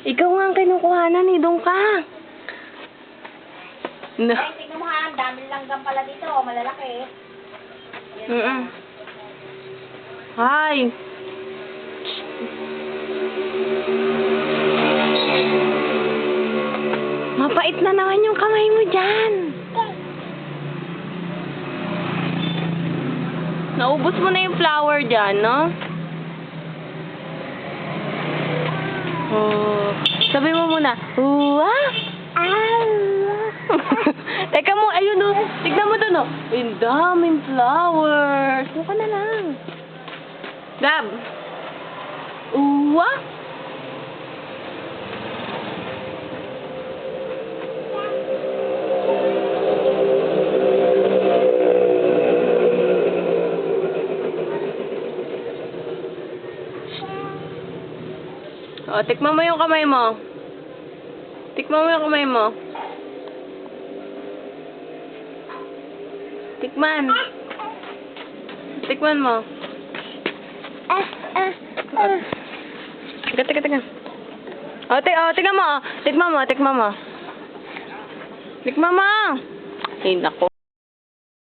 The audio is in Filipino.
Ikaw nga ang kinukuhanan eh. Doon ka. No. Ay, tignan mo ha. Ang daming langgam pala dito. Malalaki. Hi. Mapait na naman yung kamay mo dyan. Naubos mo na yung flower dyan, no? Oh. Sabi mo muna, uwa! Teka mo, ayun o. Tignan mo doon o. Ang daming flowers. Buka na lang. Gab. Uwa! O, tikman mo yung kamay mo. Tikman mo yung kamay mo. Tikman. Tikman mo. Teka. O, tignan mo. Tikman mo. Tikman mo. Ay, nako.